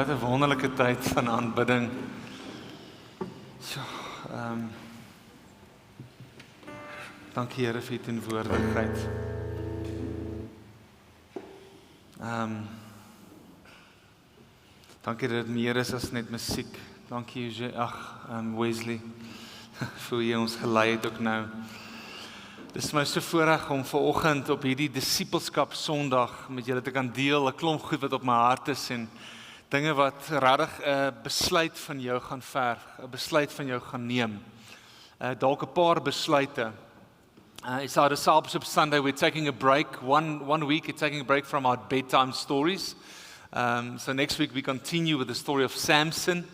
Wat 'n wonderlike tyd van aanbidding. Ja, dankie Here vir u teenwoordigheid. Dankie dat dit meer is as net musiek. Dankie Wesley vir hoe jy ons gelei het ook nou. Dit is my so voorreg om vanoggend op hierdie disippelskap Sondag met julle te kan deel, 'n klomp goed wat op my hart is en dinge wat regtig 'n besluit van jou gaan verg, 'n besluit van jou gaan neem. Dalk 'n paar besluite. It's our discipleship Sunday. We're taking a break. One week we're taking a break from our bedtime stories. So next week we continue with the story of Samson.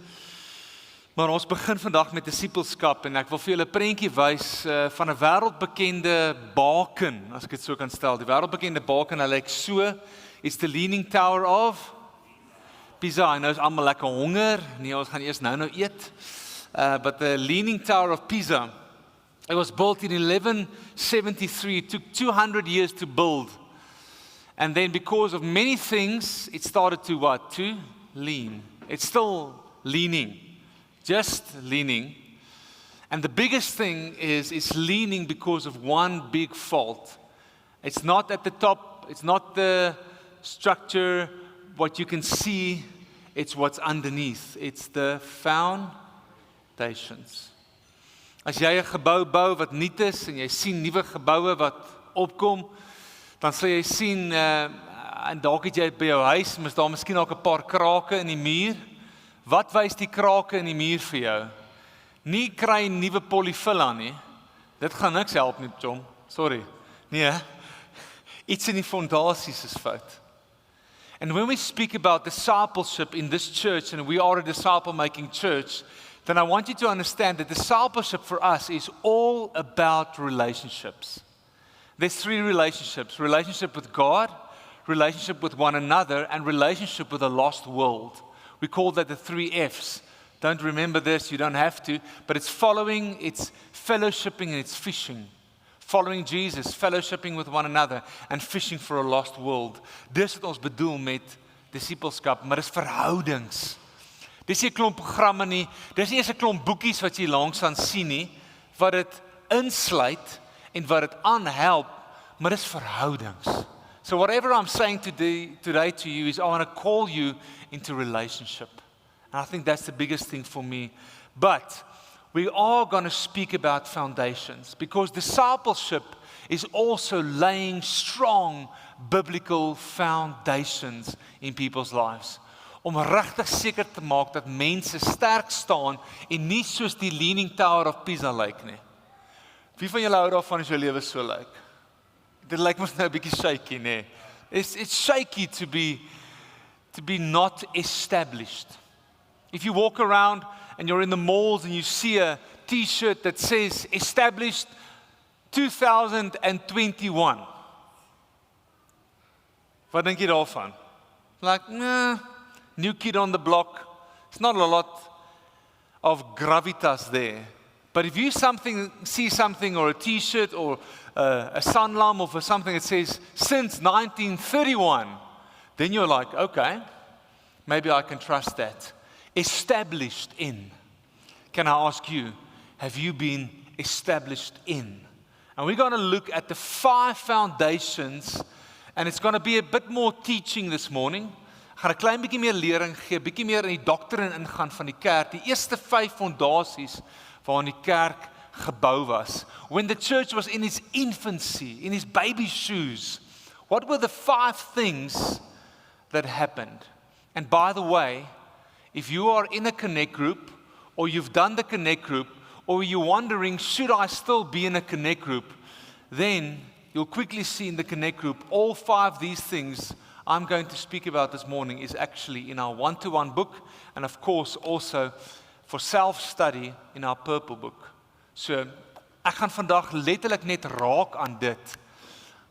Maar ons begin vandag met disippelskap en ek wil vir julle 'n prentjie wys van 'n wêreldbekende baken, as ek dit so kan stel. Die wêreldbekende baken, hy lyk so. It's the Leaning Tower of Pisa. En nou is almal lekker honger. Nee, ons gaan eers nou eet. But the Leaning Tower of Pisa, it was built in 1173. It took 200 years to build. And then because of many things, it started to what? To lean. It's still leaning. Just leaning. And the biggest thing is it's leaning because of one big fault. It's not at the top, it's not the structure, what you can see, it's what's underneath. It's the foundations. As jy 'n gebou bou wat nuut is en jy sien nuwe geboue wat opkom, dan sal jy sien en dalk het jy by jou huis, mis daar miskien ook 'n paar krake in die muur. Wat wys die krake in die muur vir jou? Nie kry nuwe polyfill aan nie. Dit gaan niks help nie, Tom. Sorry. Nee. Iets in die fondasies is fout. And when we speak about discipleship in this church, and we are a disciple-making church, then I want you to understand that discipleship for us is all about relationships. There's three relationships: relationship with God, relationship with one another, and relationship with a lost world. We call that the 3 F's. Don't remember this, you don't have to, but it's following, it's fellowshipping, and it's fishing. Following Jesus, fellowshipping with one another, and fishing for a lost world. Dis wat ons bedoel met disippelskap, maar dis verhoudings. Dis nie 'n klomp programme nie, dis nie eens 'n klomp boekies wat jy langs aan sien nie, wat dit insluit en wat dit aanhelp, maar dis verhoudings. So whatever I'm saying today to you is I want to call you into relationship. And I think that's the biggest thing for me. But we are going to speak about foundations because discipleship is also laying strong biblical foundations in people's lives. Om regtig seker te maak dat mense sterk staan en nie soos die Leaning Tower of Pisa lyk nie. Wie van julle hou daarvan as jou lewe so lyk? Dit lyk mos nou 'n bietjie shaky, nee. It's shaky to be not established. If you walk around and you're in the malls and you see a t-shirt that says established 2021. Wat dink jy daarvan? Like, nah, new kid on the block. It's not a lot of gravitas there. But if you see something or a t-shirt or a sunlam or something that says since 1931, then you're like, okay, maybe I can trust that. Established in. Can I ask you, have you been established in? And we're going to look at the 5 foundations, and it's going to be a bit more teaching this morning. Ek gaan 'n klein bietjie meer lering gee, bietjie meer in die doktrine ingaan van die kerk. Die eerste 5 fondasies waarin die kerk gebou was. When the church was in its infancy, in its baby shoes, what were the 5 things that happened? And by the way, if you are in a connect group, or you've done the connect group, or you're wondering, should I still be in a connect group? Then you'll quickly see in the connect group, all 5 of these things I'm going to speak about this morning is actually in our one-to-one book, and of course also for self-study in our purple book. So, ek gaan vandag letterlik net raak aan dit.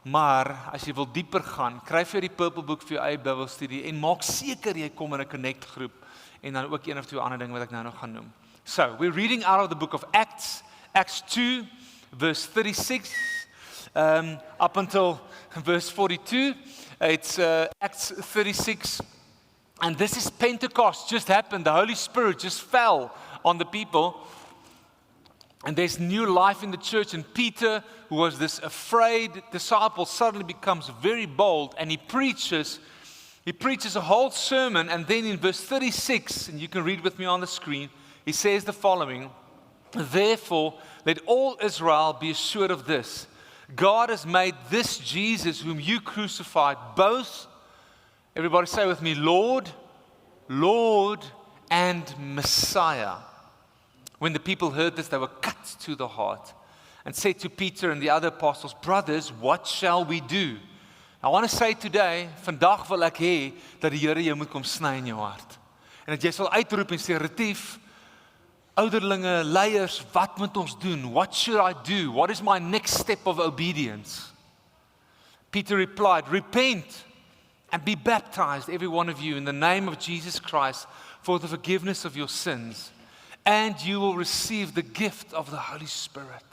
Maar as jy wil dieper gaan, kry vir die purple book vir jou eie Bybelstudie en maak seker jy kom in 'n connect groep en dan ook 1 of 2 ander dinge wat ek nou nog gaan noem. So, we're reading out of the book of Acts, Acts 2 verse 36 up until verse 42. It's Acts 36 And this is Pentecost, just happened. The Holy Spirit just fell on the people. And there's new life in the church. And Peter, who was this afraid disciple, suddenly becomes very bold. And he preaches a whole sermon. And then in verse 36, and you can read with me on the screen, he says the following: "Therefore, let all Israel be assured of this. God has made this Jesus, whom you crucified, both," everybody say with me, "Lord, Lord, and Messiah." When the people heard this, they were cut to the heart and said to Peter and the other apostles, "Brothers, what shall we do?" I want to say today, vandag wil ek hê dat die Here jou moet kom sny in jou hart. En dat jy sal uitroep en sê, "Retief, ouderlinge, leiers, wat moet ons doen? What should I do? What is my next step of obedience?" Peter replied, "Repent and be baptized, every one of you, in the name of Jesus Christ for the forgiveness of your sins, and you will receive the gift of the Holy Spirit.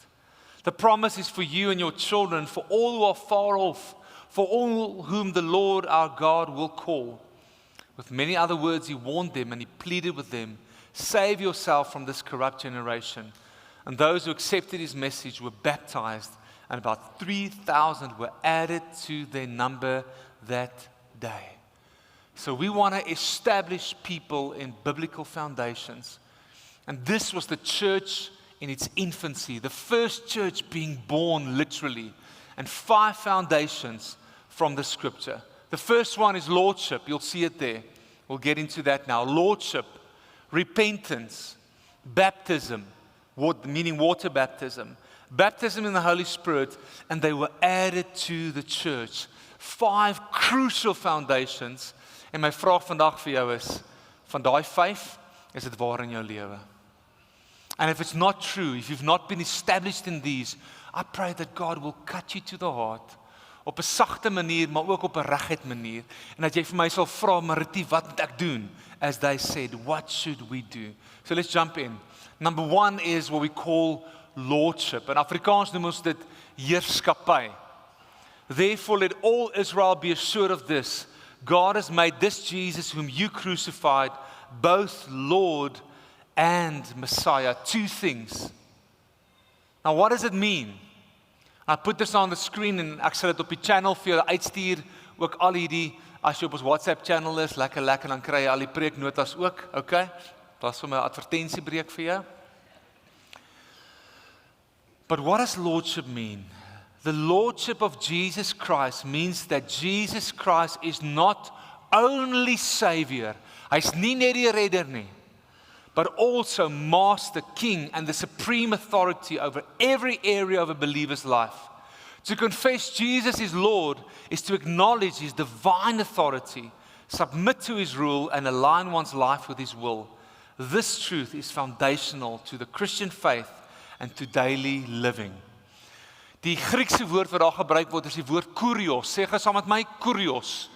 The promise is for you and your children, for all who are far off, for all whom the Lord our God will call." With many other words, he warned them and he pleaded with them, "Save yourself from this corrupt generation." And those who accepted his message were baptized, and about 3,000 were added to their number that day. So we want to establish people in biblical foundations. And this was the church in its infancy, the first church being born literally, and 5 foundations from the scripture. The first one is lordship. You'll see it there. We'll get into that now. Lordship, repentance, baptism, meaning water baptism, baptism in the Holy Spirit, and they were added to the church. 5 crucial foundations. En my vraag vandag vir jou is, van daai 5, is dit waar in jou lewe? And if it's not true, if you've not been established in these, I pray that God will cut you to the heart, op 'n sagte manier, maar ook op 'n reguit manier, en dat jy vir my sal vra, "Maar Retief, wat moet ek doen?" As they said, what should we do? So let's jump in. Number 1 is what we call lordship. In Afrikaans noem ons dit heerskappy. "Therefore let all Israel be assured of this. God has made this Jesus whom you crucified, both Lord and Messiah." 2 things. Now what does it mean? I put this on the screen en ek sal dit op die channel vir julle uitstuur, ook al hierdie, as jy op ons WhatsApp channel is, lekker, dan kry jy al die preeknotas ook, okay? Dat is vir my advertentiebreek vir jou. But what does lordship mean? The lordship of Jesus Christ means that Jesus Christ is not only Savior, hy's nie net die redder nie, but also Master, King, and the supreme authority over every area of a believer's life. To confess Jesus is Lord is to acknowledge His divine authority, submit to His rule, and align one's life with His will. This truth is foundational to the Christian faith and to daily living. Die Griekse woord wat daar gebruik word is die woord kurios. Sê gou saam met my, kurios.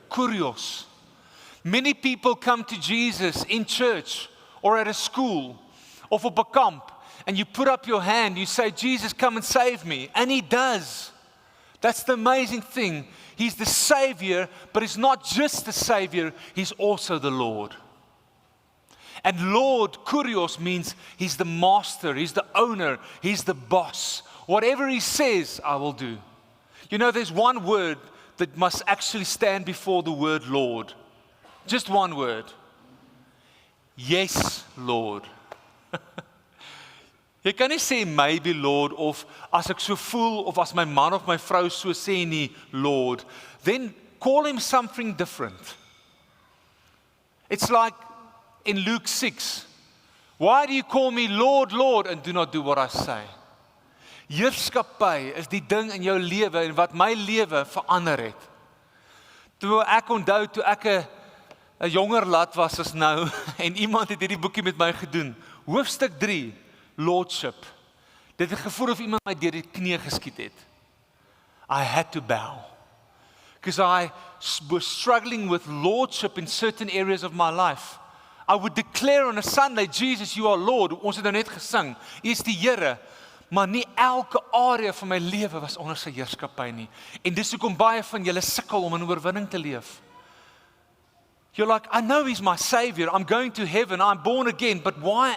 Kurios. Many people come to Jesus in church or at a school, of op 'n kamp, and you put up your hand, you say, "Jesus, come and save me." And He does. That's the amazing thing. He's the Savior, but He's not just the Savior, He's also the Lord. And Lord, kurios, means He's the master, He's the owner, He's the boss. Whatever He says, I will do. You know, there's one word that must actually stand before the word Lord. Just one word. Yes, Lord. Jy kan nie sê maybe Lord, of as ek so voel, of as my man of my vrou so sê nie, Lord. Then call Him something different. It's like in Luke 6. Why do you call me Lord, Lord, and do not do what I say? Heerskappy is die ding in jou lewe en wat my lewe verander het. Toe ek onthou, toe ek 'n jonger lad was as nou, en iemand het hierdie boekie met my gedoen. Hoofstuk 3, Lordship. Dit het gevoel of iemand my deur die knie geskiet het. I had to bow. Because I was struggling with lordship in certain areas of my life. I would declare on a Sunday, "Jesus, you are Lord." Ons het nou net gesing, U is die Here. Maar nie elke area van my lewe was onder sy heerskappy nie. En dis hoekom baie van julle sukkel om in oorwinning te leef. You're like, I know He's my Savior, I'm going to heaven, I'm born again, but why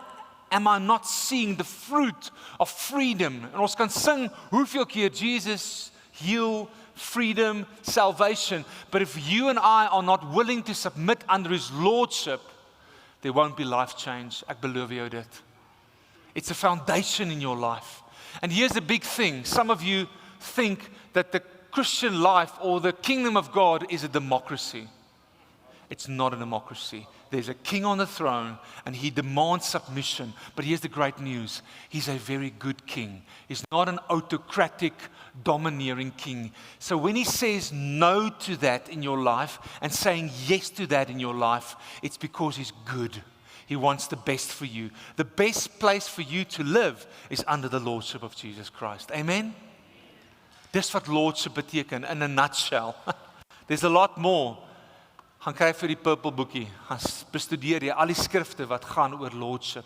am I not seeing the fruit of freedom? En ons kan sing hoeveel keer Jesus, heal, freedom, salvation, but if you and I are not willing to submit under His Lordship, there won't be life change. Ek beloof jou dit. It's a foundation in your life. And here's the big thing. Some of you think that the Christian life or the kingdom of God is a democracy. It's not a democracy. There's a king on the throne and He demands submission. But here's the great news. He's a very good king. He's not an autocratic, domineering king. So when He says no to that in your life and saying yes to that in your life, it's because He's good. He wants the best for you. The best place for you to live is under the lordship of Jesus Christ. Amen? Dis wat lordship beteken in a nutshell. There's a lot more. Gaan kry vir die purple boekie, gaan bestudeer jy al die skrifte wat gaan oor lordship.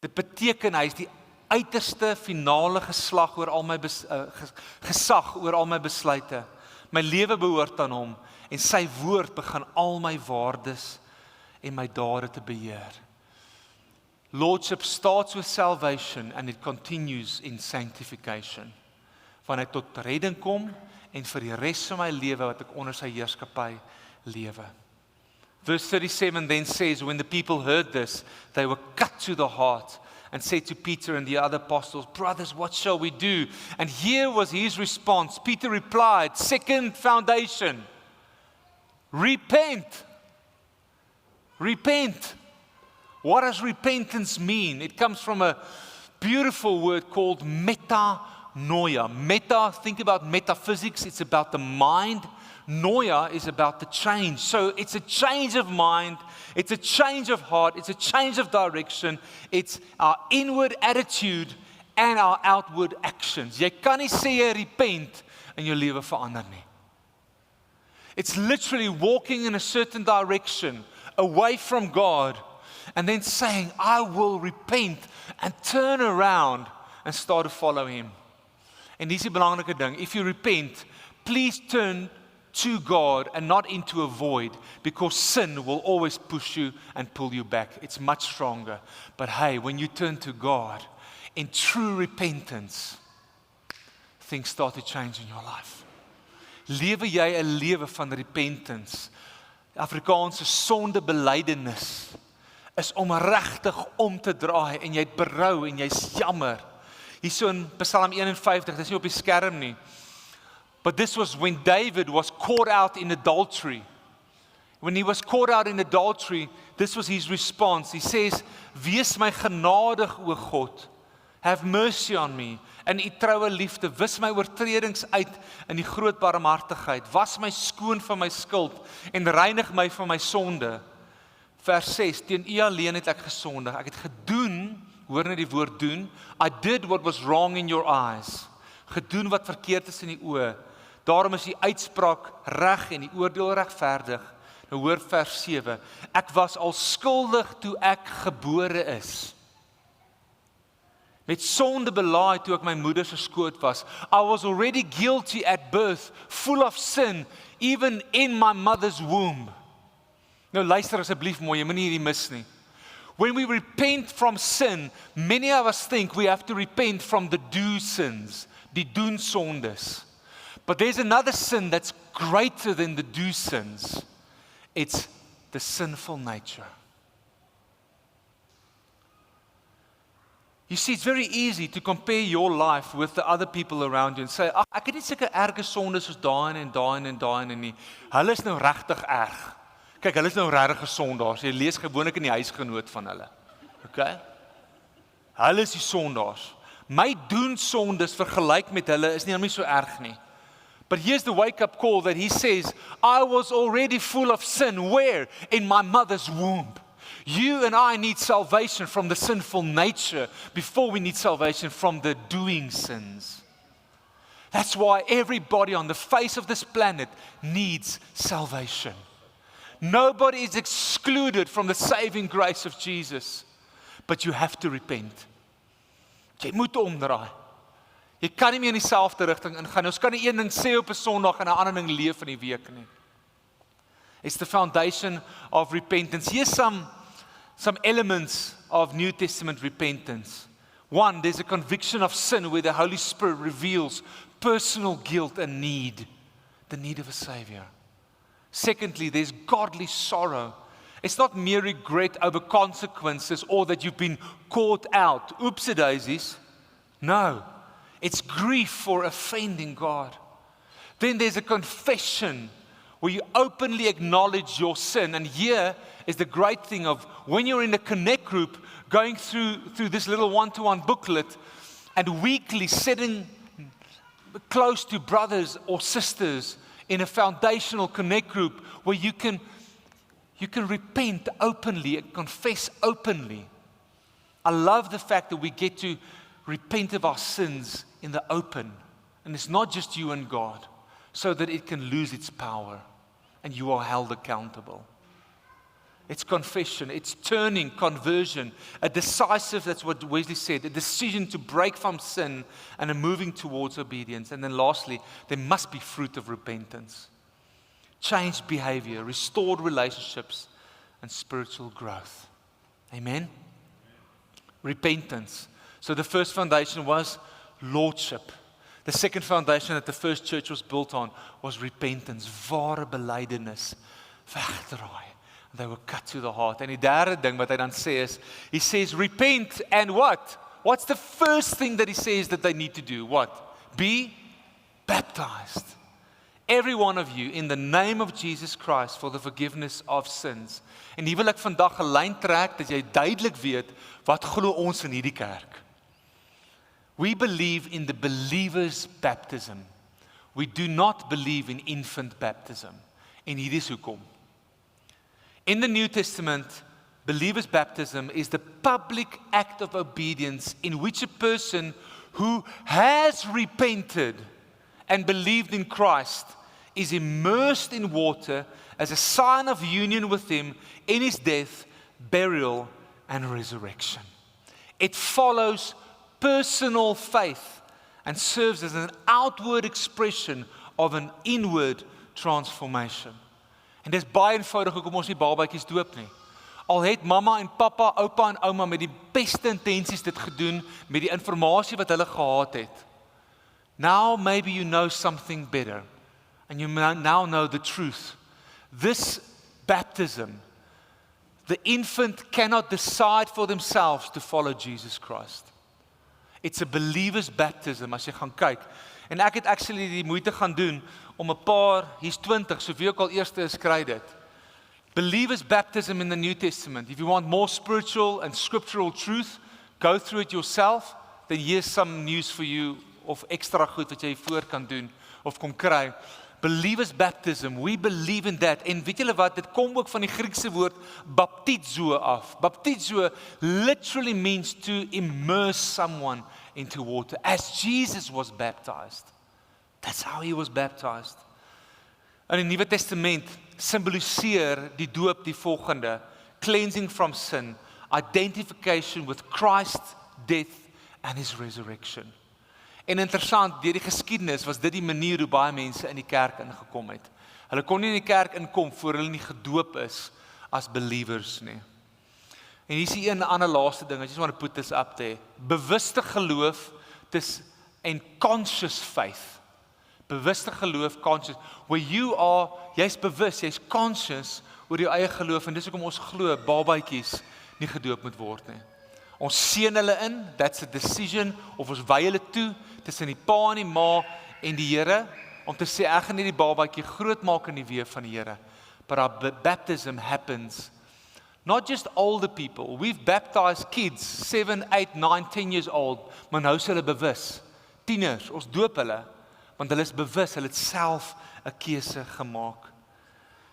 Dit beteken hy is die uiterste finale gesag oor al my besluite. My lewe behoort aan Hom en sy woord begin al my waardes en my dade te beheer. Lordship starts with salvation and it continues in sanctification. Wanneer ek tot redding kom en vir die res van my lewe wat ek onder sy heerskappy lewe. Verse 37 then says, when the people heard this, they were cut to the heart and said to Peter and the other apostles, brothers, what shall we do? And here was his response. Peter replied, second foundation, repent. Repent. What does repentance mean? It comes from a beautiful word called metanoia. Meta, think about metaphysics, it's about the mind. Noia is about the change. So it's a change of mind, it's a change of heart, it's a change of direction, it's our inward attitude and our outward actions. Jy kan nie sê jy repent en jou lewe verander nie. It's literally walking in a certain direction, away from God, and then saying, I will repent and turn around and start to follow Him. En dis die belangrike ding, if you repent, please turn to God and not into a void, because sin will always push you and pull you back. It's much stronger. But hey, when you turn to God in true repentance, things start to change in your life. Lewe jy 'n lewe van repentance? Afrikaanse sondebelydenis is om regtig om te draai en jy het berou en jy's jammer. Hierso in Psalm 51, dis nie op die skerm nie. But this was when David was caught out in adultery. When he was caught out in adultery, this was his response. He says, wees my genadig, o God. Have mercy on me. In U troue liefde, wis my oortredings uit in die groot barmhartigheid. Was my skoon van my skuld en reinig my van my sonde. Vers 6, teen U alleen het ek gesondig. Ek het gedoen, hoor net die woord doen. I did what was wrong in your eyes. Gedoen wat verkeerd is in die oë. Daarom is die uitspraak reg en die oordeel regverdig. Nou hoor vers 7. Ek was al skuldig toe ek gebore is. Met sonde belaaid toe ek my moeder se skoot was. I was already guilty at birth, full of sin, even in my mother's womb. Nou luister asseblief mooi, jy moenie hierdie mis nie. When we repent from sin, many of us think we have to repent from the do sins, die doen sondes. But there's another sin that's greater than the do sins. It's the sinful nature. You see, it's very easy to compare your life with the other people around you and say, ek het nie sulke erge sondes soos daai en daai en nie. Hulle is nou regtig erg. Kyk, hulle is nou regtig sondaars. Jy lees gewoonlik in die huisgenoot van hulle. Okay? Hulle is die sondaars. My doen sondes vergelyk met hulle is nie so erg nie. But here's the wake-up call that he says, I was already full of sin. Where? In my mother's womb. You and I need salvation from the sinful nature before we need salvation from the doing sins. That's why everybody on the face of this planet needs salvation. Nobody is excluded from the saving grace of Jesus. But you have to repent. Jy moet omdraai. Jy kan nie meer in dieselfde rigting ingaan. Ons kan nie een ding sê op 'n Sondag en 'n ander ding leef in die week nie. It's the foundation of repentance. Here's some elements of New Testament repentance. One, there's a conviction of sin where the Holy Spirit reveals personal guilt and need, the need of a Savior. Secondly, there's godly sorrow. It's not mere regret over consequences or that you've been caught out. Oopsie daisies. No, it's grief for offending God. Then there's a confession where you openly acknowledge your sin. And here is the great thing of when you're in a connect group, going through this little one-to-one booklet and weekly sitting close to brothers or sisters in a foundational connect group where you can repent openly and confess openly. I love the fact that we get to repent of our sins in the open. And it's not just you and God, so that it can lose its power and you are held accountable. It's confession, it's turning, conversion, a decisive, that's what Wesley said, a decision to break from sin and a moving towards obedience. And then lastly, there must be fruit of repentance. Changed behavior, restored relationships, and spiritual growth. Amen? Repentance. So the first foundation was lordship. The second foundation that the first church was built on was repentance, ware belydenis, wegdraai. They were cut to the heart. En die derde ding wat hy dan sê is, he says, repent and what? What's the first thing that he says that they need to do? What? Be baptized. Every one of you in the name of Jesus Christ for the forgiveness of sins. En hier wil ek vandag 'n lyn trek dat jy duidelik weet wat glo ons in hierdie kerk. We believe in the believer's baptism. We do not believe in infant baptism. En hier is hoekom. In the New Testament, believer's baptism is the public act of obedience in which a person who has repented and believed in Christ is immersed in water as a sign of union with Him in His death, burial, and resurrection. It follows personal faith and serves as an outward expression of an inward transformation. En dis baie eenvoudig hoekom ons nie babatjies doop nie. Al het mamma en pappa, oupa en ouma met die beste intensies dit gedoen met die informasie wat hulle gehad het. Now maybe you know something better and you now know the truth. This baptism, the infant cannot decide for themselves to follow Jesus Christ. It's a believer's baptism as jy gaan kyk. En ek het actually die moeite gaan doen om 'n paar, hier's 20, so wie ook al eerste is kry dit. Believer's baptism in the New Testament. If you want more spiritual and scriptural truth, go through it yourself. Then here's some news for you of extra goed wat jy voor kan doen of kon kry. Believer's baptism, we believe in that. En weet julle wat, dit kom ook van die Griekse woord baptizo af. Baptizo literally means to immerse someone into water. As Jesus was baptized. That's how he was baptized. In die Nuwe Testament symboliseer die doop die volgende: cleansing from sin, identification with Christ's death and his resurrection. En interessant, deur die geskiedenis was dit die manier hoe baie mense in die kerk ingekom het. Hulle kon nie in die kerk inkom voor hulle nie gedoop is as believers nie. En hier is die een ander laaste ding, I just want to put this up there. Bewuste geloof en conscious faith. Bewuste geloof, conscious, where you are, jy's bewus, jy's conscious oor jou eie geloof, en dis hoekom ons glo, babatjies nie gedoop moet word nie. Ons seën hulle in, that's a decision, of ons wy hulle toe, tussen die pa en die ma en die Here, om te sê, ek gaan nie die babatjie groot maak in die weë van die Here. But our baptism happens, not just older people, we've baptized kids, 7, 8, 9, 10 years old, maar nou is hulle bewus, tieners, ons doop hulle, want hulle is bewus, hulle het self 'n keuse gemaak.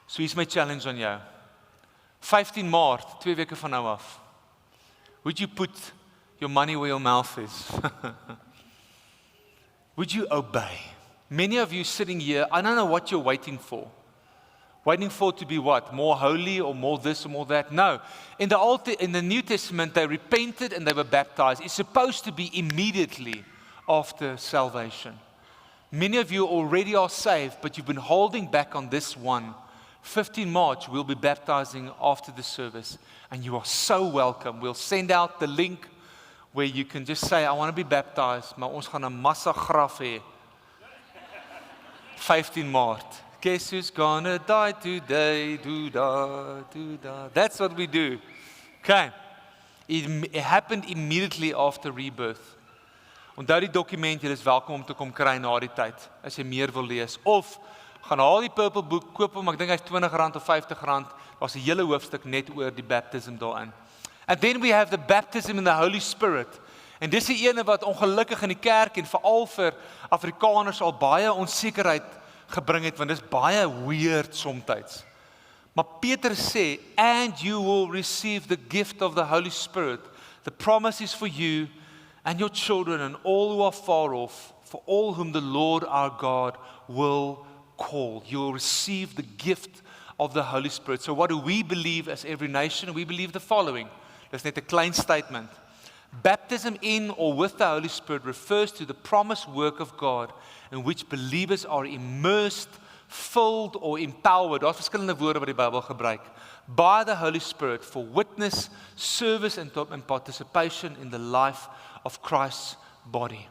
So hier's my challenge aan jou. 15 Maart, 2 weke van nou af. Would you put your money where your mouth is? Would you obey? Many of you sitting here, I don't know what you're waiting for. Waiting for to be what? More holy or more this or more that? No. In the New Testament, they repented and they were baptized. It's supposed to be immediately after salvation. Many of you already are saved, but you've been holding back on this one 15 March, we'll be baptizing after the service, and you are so welcome. We'll send out the link where you can just say, I want to be baptized, maar ons gaan 'n massa graf hê. 15 Maart. Guess who's gonna die today? Do-da. That's what we do. Okay. It happened immediately after rebirth. Onthou die dokument, jy is welkom om te kom kry na die tyd, as jy meer wil lees. Of, gaan haal die Purple Book, koop hom, ek dink hy's R20 of R50, was 'n hele hoofstuk net oor die baptism daarin. And then we have the baptism in the Holy Spirit. En dis die ene wat ongelukkig in die kerk, en veral vir Afrikaners al baie onsekerheid gebring het, want dis baie weird somtyds. Maar Peter sê, and you will receive the gift of the Holy Spirit. The promise is for you and your children and all who are far off, for all whom the Lord our God will call. You will receive the gift of the Holy Spirit. So what do we believe as every nation? We believe the following. Dis net 'n klein statement. Baptism in or with the Holy Spirit refers to the promised work of God in which believers are immersed, filled or empowered. Daar's verskillende woorde wat die Bybel gebruik. By the Holy Spirit for witness, service and participation in the life of Christ's body.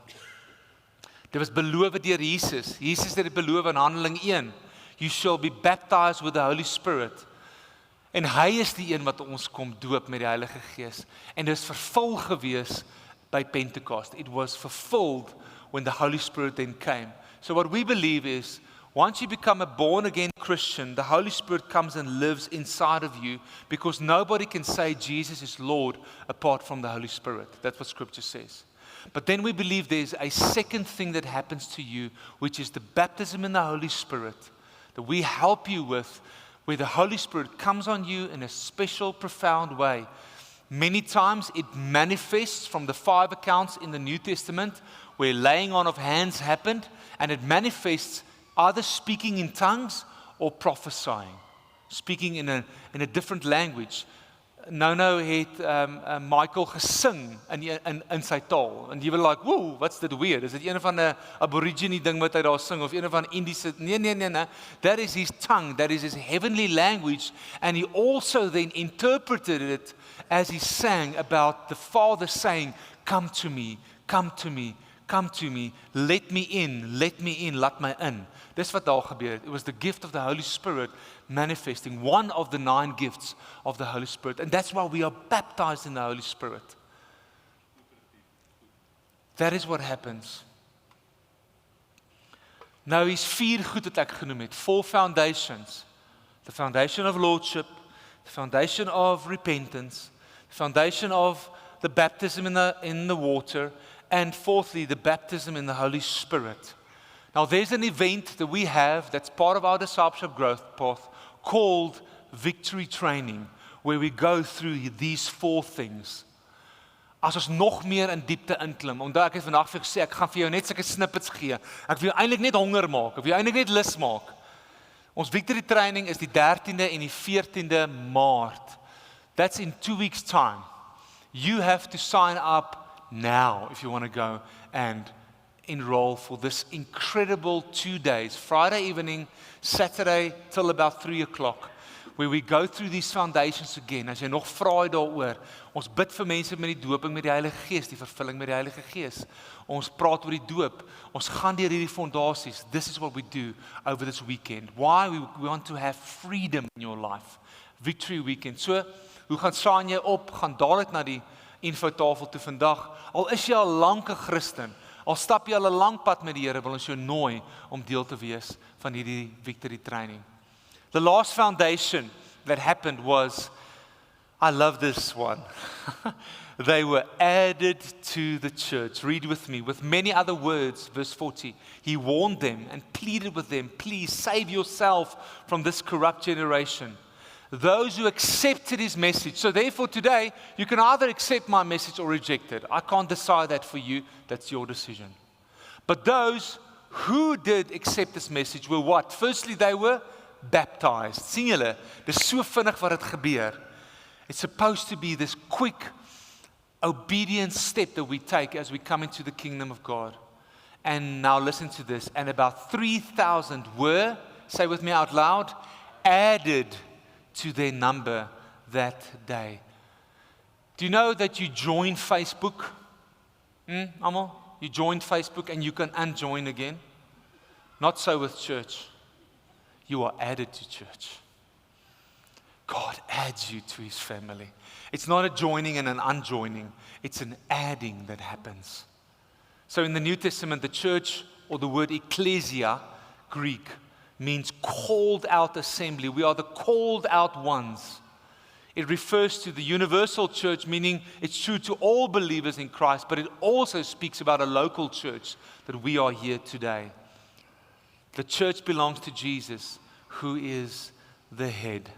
Dit was beloof deur Jesus. Jesus het dit beloof in Handeling 1. You shall be baptized with the Holy Spirit. En hy is die een wat ons kom doop met die Heilige Gees. En dit is vervul gewees by Pentecost. It was fulfilled when the Holy Spirit then came. So what we believe is, once you become a born-again Christian, the Holy Spirit comes and lives inside of you, because nobody can say Jesus is Lord apart from the Holy Spirit. That's what Scripture says. But then we believe there's a second thing that happens to you, which is the baptism in the Holy Spirit, that we help you with, where the Holy Spirit comes on you in a special, profound way. Many times it manifests from the 5 accounts in the New Testament where laying on of hands happened, and it manifests either speaking in tongues or prophesying, speaking in a different language. Nou het Michael gesing in sy taal, and you were like, whoa, what's that weird? Is dit een van 'n aborigine ding wat hy daar sing, of een van Indiese? Nee. That is his tongue, that is his heavenly language, and he also then interpreted it as he sang about the Father saying, come to me, come to me, come to me, let me in, laat my in. Dis wat daar gebeur het. It was the gift of the Holy Spirit manifesting, one of the 9 gifts of the Holy Spirit. And that's why we are baptized in the Holy Spirit. That is what happens. Nou is 4 goed wat ek genoem het, 4 foundations. The foundation of lordship, the foundation of repentance, the foundation of the baptism in the water, and fourthly, the baptism in the Holy Spirit. Now, there's an event that we have that's part of our discipleship growth path called Victory Training, where we go through these 4 things. As ons nog meer in diepte inklim, omdat ek het vandag vir gesê, ek gaan vir jou net sulke snippets gee. Ek wil jou eintlik net honger maak, ek wil jou eintlik net lus maak. Ons Victory Training is die 13de en die 14de Maart. That's in 2 weeks' time. You have to sign up now if you want to go and enroll for this incredible 2 days, Friday evening, Saturday till about 3 o'clock, where we go through these foundations again. As jy nog vra daaroor, ons bid vir mense met die doping met die Heilige Gees, die vervulling met die Heilige Gees. Ons praat oor die doop. Ons gaan deur hierdie fondasies. This is what we do over this weekend. Why? We want to have freedom in your life. Victory Weekend. So, hoe gaan saam jy op? Gaan dadelik na die infotafel toe vandag. Al is jy al lank 'n Christen, al stap jy al 'n lang pad met die Here, wil ons jou nooi om deel te wees van hierdie Victory Training. The last foundation that happened was, I love this one. They were added to the church. Read with me. With many other words, verse 40, he warned them and pleaded with them, please save yourself from this corrupt generation. Those who accepted his message. So therefore today, you can either accept my message or reject it. I can't decide that for you. That's your decision. But those who did accept this message were what? Firstly, they were baptized. Sien julle, dis so vinnig wat dit gebeur. It's supposed to be this quick, obedient step that we take as we come into the kingdom of God. And now listen to this. And about 3,000 were, say with me out loud, added to their number that day. Do you know that you joined Facebook? Amal? You joined Facebook and you can unjoin again? Not so with church. You are added to church. God adds you to His family. It's not a joining and an unjoining. It's an adding that happens. So in the New Testament, the church, or the word ecclesia, Greek, means called out assembly. We are the called out ones. It refers to the universal church, meaning it's true to all believers in Christ, but it also speaks about a local church that we are here today. The church belongs to Jesus, who is the head.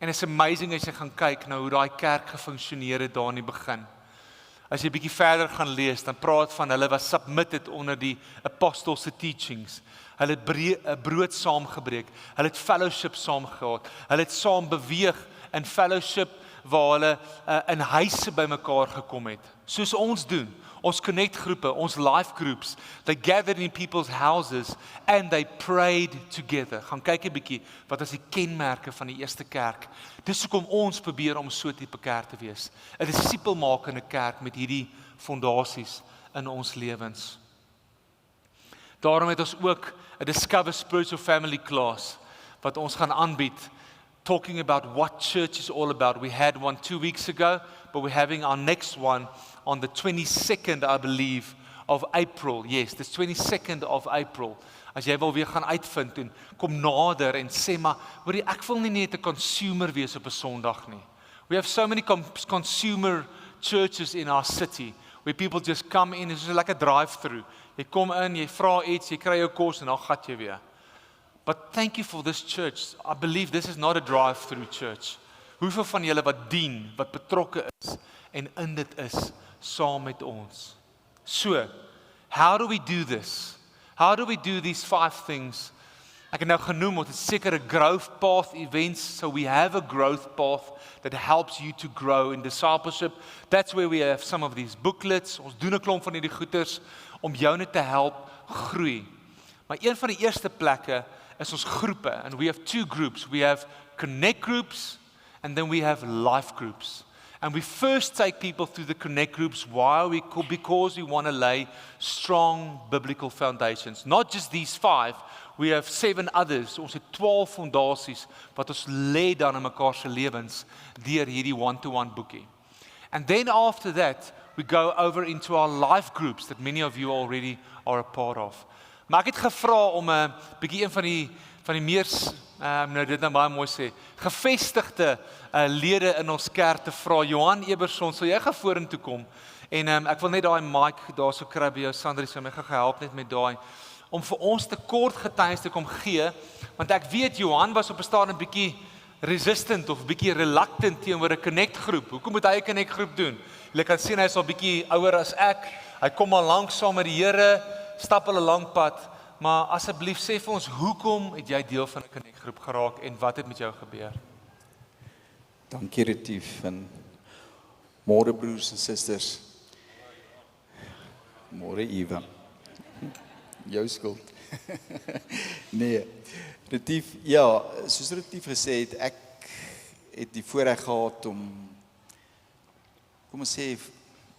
En it's amazing as jy gaan kyk na hoe daai kerk gefunksioneer het daar in die begin. As jy bietjie verder gaan lees, dan praat van hulle was submitted onder die apostles se teachings. Hulle het brood saamgebreek, hulle het fellowship saam gehad, hulle het saam beweeg in fellowship waar hulle in huise bymekaar gekom het. Soos ons doen, ons connect groepe, ons life groups, they gathered in people's houses and they prayed together. Gaan kyk 'n bietjie wat is die kenmerke van die eerste kerk. Dis hoekom ons probeer om so 'n tipe kerk te wees. 'n Disipelmakende kerk met hierdie fondasies in ons lewens. Daarom het ons ook 'n Discover Spiritual Family class wat ons gaan aanbied, talking about what church is all about. We had one 2 weeks ago, but we're having our next one on the 22nd, I believe, of April. Yes, the 22nd of April. As jy wil weer gaan uitvind en kom nader en sê maar, hoorie, ek wil nie net 'n consumer wees op 'n Sondag nie. We have so many consumer churches in our city where people just come in, it's like a drive-through. Jy kom in, jy vra iets, jy kry jou kos en dan gat jy weer. But thank you for this church. I believe this is not a drive-through church. Hoeveel van julle wat dien, wat betrokke is en in dit is saam met ons. So, how do we do this? How do we do these 5 things? Ek het nou genoem wat 'n sekere growth path events, so we have a growth path that helps you to grow in discipleship. That's where we have some of these booklets. Ons doen 'n klomp van hierdie goeders om jou net te help groei. Maar een van die eerste plekke is ons groepe, and we have 2 groups. We have connect groups and then we have life groups. And we first take people through the connect groups. Why? Because we want to lay strong biblical foundations. Not just these 5, we have 7 others. Ons het 12 fondasies wat ons lê dan in mekaar se lewens deur hierdie one-to-one boekie. And then after that, we go over into our life groups that many of you already are a part of. Maar ek het gevra om 'n bietjie een van die meer nou dit nou baie mooi sê, gevestigde lede in ons kerk te vra. Johan Eberson, sal jy vorentoe kom? En ek wil net daai mic daar so kry by jou, Sandri, sou my gehelp net met daai om vir ons te kort getuienis te kom gee, want ek weet Johan was op 'n stadium 'n bietjie resistant of bietjie reluctant teenoor 'n connect groep. Hoekom moet hy 'n connect groep doen? Jy kan sien hy is al bietjie ouer as ek. Hy kom al lank saam met die Here, stap hulle lank pad. Maar asseblief sê vir ons, hoekom het jy deel van 'n connect groep geraak en wat het met jou gebeur? Dankie Retief en môre broers en susters. Môre Eva. Jou skuld. Nee, Retief, ja, soos Retief gesê het, ek het die voorreg gehad om, kom ons sê,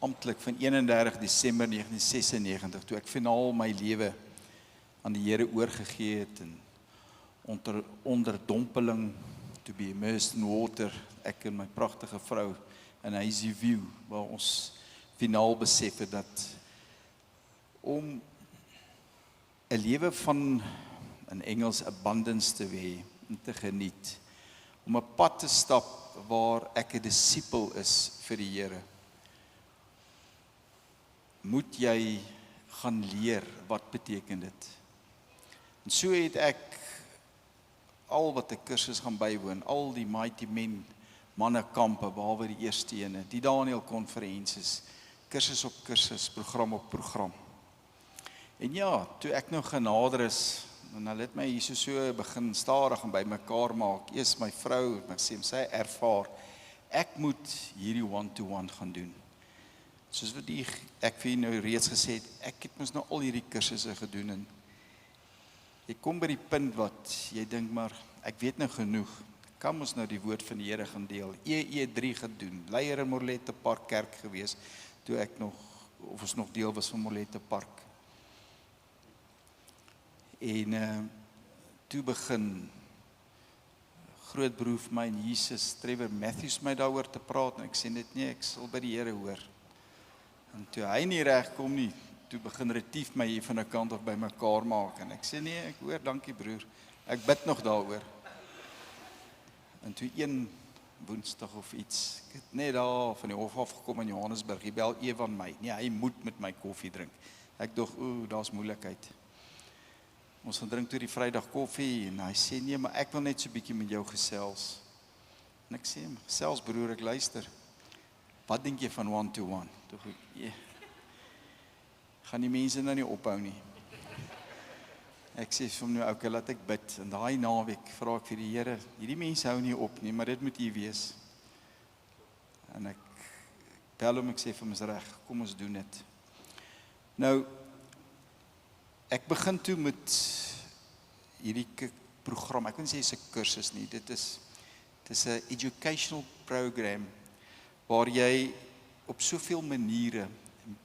amptelik van 31 Desember 1996, toe ek finaal my lewe aan die Here oorgegee het en onderdompeling, to be immersed in water, ek en my pragtige vrou in Hazy View, waar ons finaal besef het dat om 'n lewe van, in Engels, abundance te hê en te geniet, om 'n pad te stap waar ek 'n disipel is vir die Here, moet jy gaan leer wat beteken dit. En so het ek al wat 'n kursus gaan bywoon, al die Mighty Men mannekampe, behalwe die eerste ene, die Daniel konferensies, kursus op kursus, program op program. En ja, toe ek nou genader is, en hulle het my hier so begin stadig en by mekaar maak, eers my vrou, ek sê, sy ervaar, ek moet hierdie one-to-one gaan doen. Soos wat ek vir nou reeds gesê het, ek het mos nou al hierdie kursusse gedoen en Jy kom by die punt wat jy dink maar ek weet nou genoeg. Kan ons nou die woord van die Here gaan deel. EE3 gedoen. Leier in Morlette Park kerk gewees toe ek nog of ons nog deel was van Morlette Park. En toe begin grootbroer vir my en Jesus, Trevor Matthews my daaroor te praat en ek sê net nee, ek sal by die Here hoor. En toe hy nie reg kom nie, toe begin Retief my hier van 'n kant af by mekaar maak en ek sê nee, ek hoor, dankie broer. Ek bid nog daaroor. En toe een Woensdag of iets, ek het net daar van die hof af gekom in Johannesburg, hy bel Evan my. Nee, hy moet met my koffie drink. Ek dog, daar's moeilikheid. Ons gaan drink toe die Vrydag koffie en hy sê nee, maar ek wil net so 'n bietjie met jou gesels. En ek sê, gesels broer, ek luister. Wat dink jy van one-to-one? Toe ek, gaan die mense nou nie ophou nie. Ek sê vir hom nou, okay, laat ek bid. En daai naweek vra ek vir die Here, hierdie mense hou nie op nie, maar dit moet U wees. En ek bel hom, ek sê vir hom is reg, kom ons doen dit. Nou, ek begin toe met hierdie program, ek wil nie sê is 'n kursus nie, dit is 'n educational program, waar jy op soveel maniere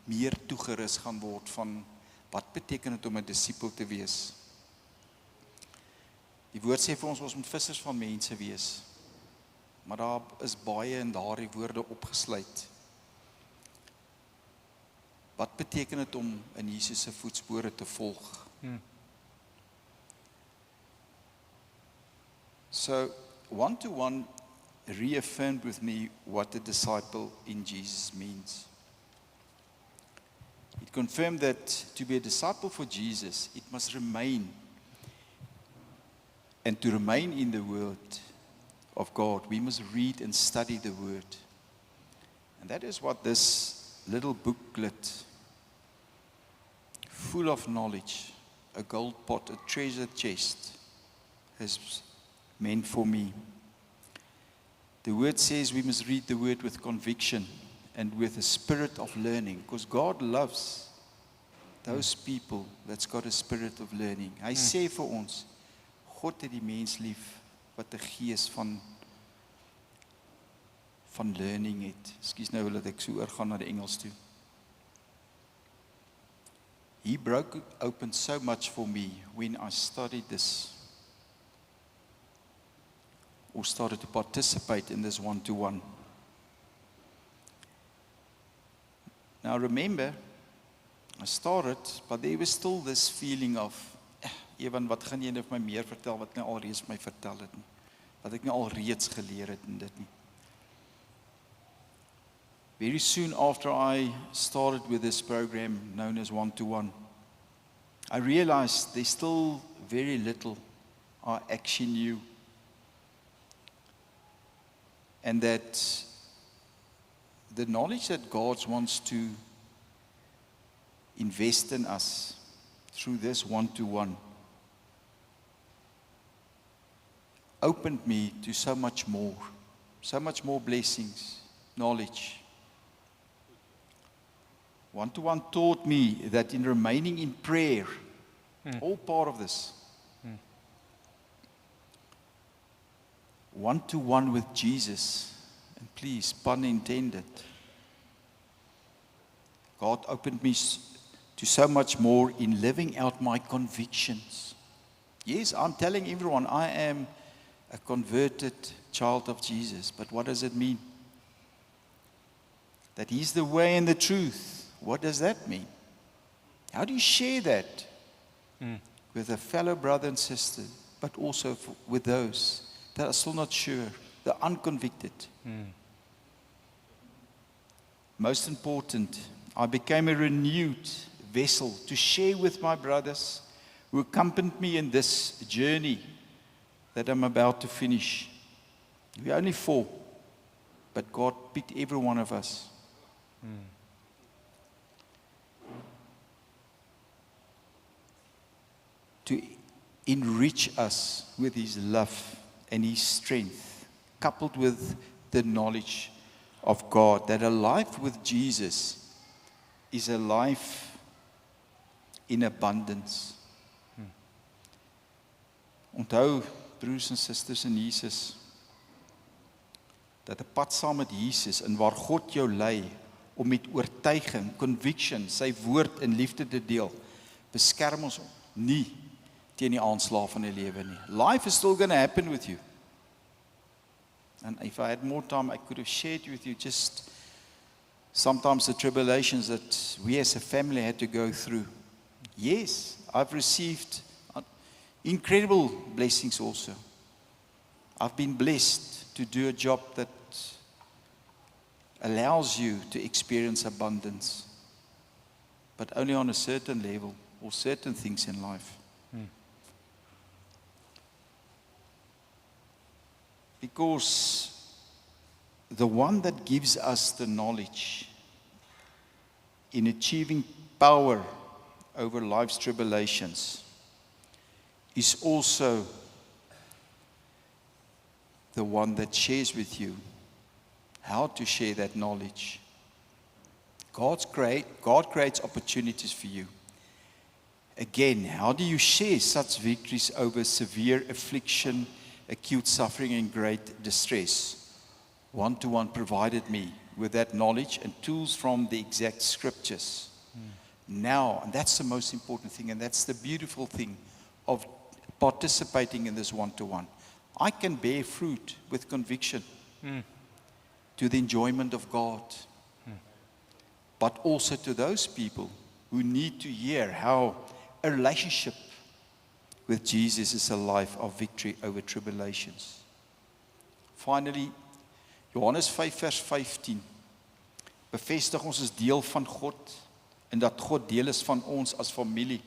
meer toegerus gaan word van wat beteken dit om 'n disipel te wees. Die woord sê vir ons moet vissers van mense wees, maar daar is baie in daardie woorde opgesluit. Wat beteken dit om in Jesus se voetspore te volg? So, one-to-one reaffirmed with me what a disciple in Jesus means. It confirmed that to be a disciple for Jesus, it must remain, and to remain in the Word of God, we must read and study the Word. And that is what this little booklet, full of knowledge, a gold pot, a treasure chest, has meant for me. The Word says we must read the Word with conviction and with a spirit of learning, because God loves those people that's got a spirit of learning. Hy sê vir ons, God het die mens lief wat 'n gees van learning het. Ekskuus nou dat ek so oorgaan na die Engels toe. He broke open so much for me when I studied this, or started to participate in this one-to-one. Now remember, I started, but there was still this feeling of, Ewan, wat gaan jy nou vir my meer vertel, wat ek nou alreeds vir my vertel het nie, wat ek nou alreeds geleer het in dit nie. Very soon after I started with this program known as one-to-one, I realized there's still very little I actually knew. And that the knowledge that God wants to invest in us through this one-to-one opened me to so much more blessings, knowledge. One-to-one taught me that in remaining in prayer, all part of this, one-to-one with Jesus, and please, pun intended, God opened me to so much more in living out my convictions. Yes, I'm telling everyone I am a converted child of Jesus, but what does it mean? That He's the way and the truth. What does that mean? How do you share that with a fellow brother and sister, but also with those that are still not sure, the unconvicted? Most important, I became a renewed vessel to share with my brothers who accompanied me in this journey that I'm about to finish. We're only 4, but God picked every one of us. To enrich us with His love and His strength, coupled with the knowledge of God, that a life with Jesus is a life in abundance. Onthou, broers en susters in Jesus, dat 'n pad saam met Jesus en waar God jou lei om met oortuiging, conviction, sy woord in liefde te deel, beskerm ons nie teen die aanslae van die lewe nie. Life is still going to happen with you. And if I had more time, I could have shared with you just sometimes the tribulations that we as a family had to go through. Yes, I've received incredible blessings also. I've been blessed to do a job that allows you to experience abundance, but only on a certain level or certain things in life. Because the one that gives us the knowledge in achieving power over life's tribulations is also the one that shares with you how to share that knowledge. God creates opportunities for you. Again, how do you share such victories over severe affliction, acute suffering, and great distress? One-to-one provided me with that knowledge and tools from the exact scriptures. Now, and that's the most important thing, and that's the beautiful thing of participating in this one-to-one. I can bear fruit with conviction to the enjoyment of God, but also to those people who need to hear how a relationship with Jesus is a life of victory over tribulations. Finally, Johannes 5 vers 15 bevestig ons is deel van God en dat God deel is van ons as familie,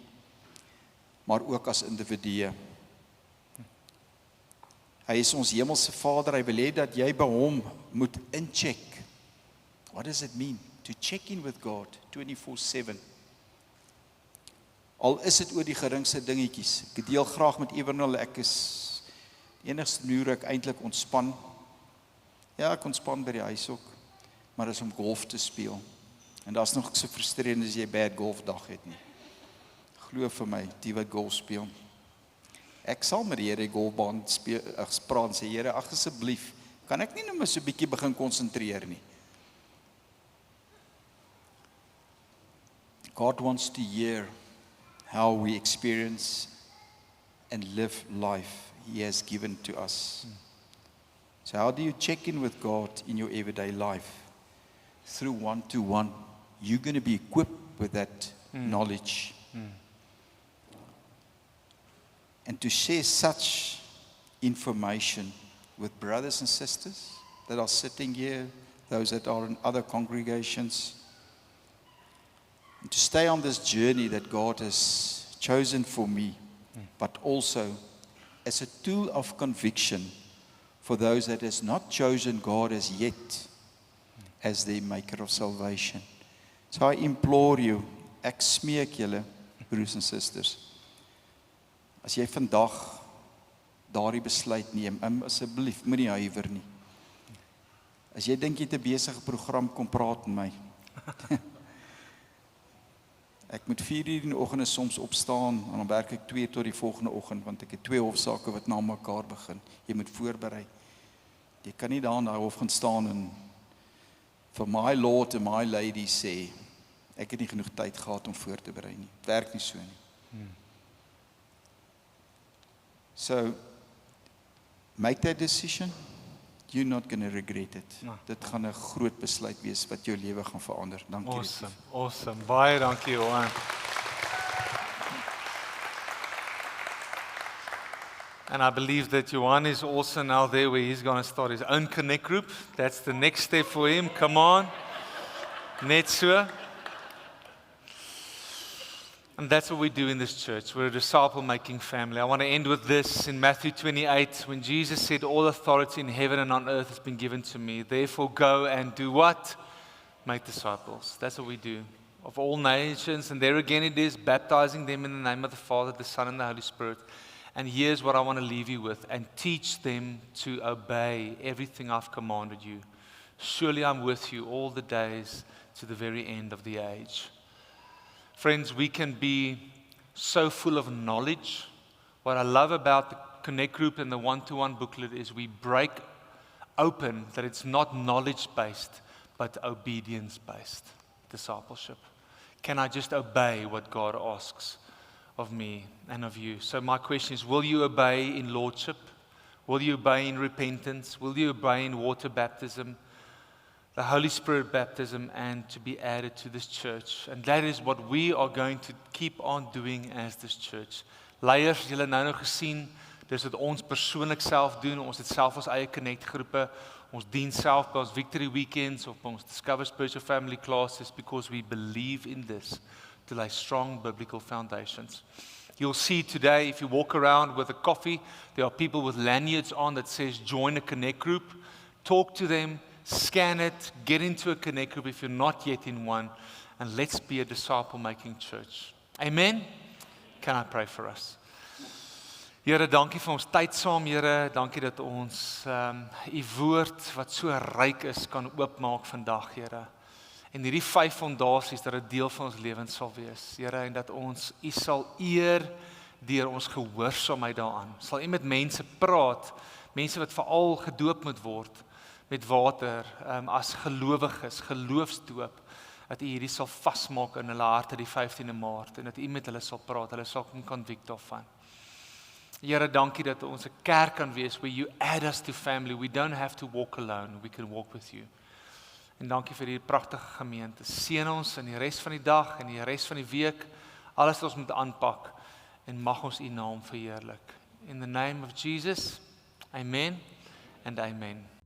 maar ook as individue. Hy is ons hemelse Vader, hy wil hê dat jy by hom moet incheck. What does it mean? To check in with God 24/7. Al is dit oor die geringste dingetjies. Ek deel graag met Ewernel, ek is die enigste manier ek eintlik ontspan. Ja, ek ontspan by die huis ook, maar is om golf te speel. En daar's nog so frustrerend as jy 'n bad golfdag het nie. Glo vir my, die wat golf speel. Ek sal met die Here golfbaan speel, praat en sê, Here, ag asseblief, kan ek nie net maar so 'n bietjie begin konsentreer nie. God wants to hear how we experience and live life He has given to us. So how do you check in with God in your everyday life? Through one-to-one. You're going to be equipped with that knowledge. And to share such information with brothers and sisters that are sitting here, those that are in other congregations, and to stay on this journey that God has chosen for me, but also as a tool of conviction for those that has not chosen God as yet as their maker of salvation. So I implore you, ek smeek julle, broers en susters, as jy vandag daardie besluit neem, asseblief, moenie huiwer nie. As jy dink jy het 'n besige program, kom praat met my. Ek moet 4 uur in die oggende soms opstaan, en dan werk ek 2 tot die volgende oggend, want ek het 2 hofsaake wat na mekaar begin. Jy moet voorberei. Jy kan nie daar in daai hof gaan staan en vir my lord en my lady sê, ek het nie genoeg tyd gehad om voor te berei nie. Het werk nie so nie. So, make that decision. You're not going to regret it. No. Dit gaan 'n groot besluit wees wat jou lewe gaan verander. Dankie. Awesome, awesome. Baie dankie, Johan. And I believe that Johan is also now there where he's going to start his own connect group. That's the next step for him. Come on. Net so. And that's what we do in this church. We're a disciple-making family. I want to end with this in Matthew 28, when Jesus said, all authority in heaven and on earth has been given to me. Therefore go and do what? Make disciples. That's what we do. Of all nations. And there again it is, baptizing them in the name of the Father, the Son, and the Holy Spirit. And here's what I want to leave you with. And teach them to obey everything I've commanded you. Surely I'm with you all the days to the very end of the age. Friends, we can be so full of knowledge. What I love about the Connect Group and the one-to-one booklet is we break open that it's not knowledge-based, but obedience-based discipleship. Can I just obey what God asks of me and of you? So my question is, will you obey in lordship? Will you obey in repentance? Will you obey in water baptism, the Holy Spirit baptism, and to be added to this church? And that is what we are going to keep on doing as this church. Leiers, julle nou gesien, dis wat ons persoonlik self doen. Ons het self ons eie connect groepe. Ons dien self by ons Victory Weekends of ons Discover Spiritual Family classes because we believe in this to lay strong biblical foundations. You'll see today, if you walk around with a coffee, there are people with lanyards on that says join a connect group. Talk to them, scan it, get into a connect group if you're not yet in one, and let's be a disciple-making church. Amen? Can I pray for us? Here, dankie vir ons tyd saam, Here. Dankie dat ons u woord wat so ryk is kan oopmaak vandag, Here. En hierdie 5 fondasies dat dit deel van ons lewens sal wees, Here, en dat ons u sal eer deur ons gehoorsaamheid daaraan. Sal u met mense praat, mense wat veral gedoop moet word met water, as gelowiges, geloofsdoop, dat u hierdie sal vasmaak in hulle harte die 15de Maart, en dat u met hulle sal praat, hulle sal kom convict daarvan. Here, dankie dat ons 'n kerk kan wees where you add us to family. We don't have to walk alone, we can walk with you. En dankie vir die pragtige gemeente. Seën ons in die res van die dag en die res van die week, alles wat ons moet aanpak, en mag ons u naam verheerlik. In the name of Jesus, amen and amen.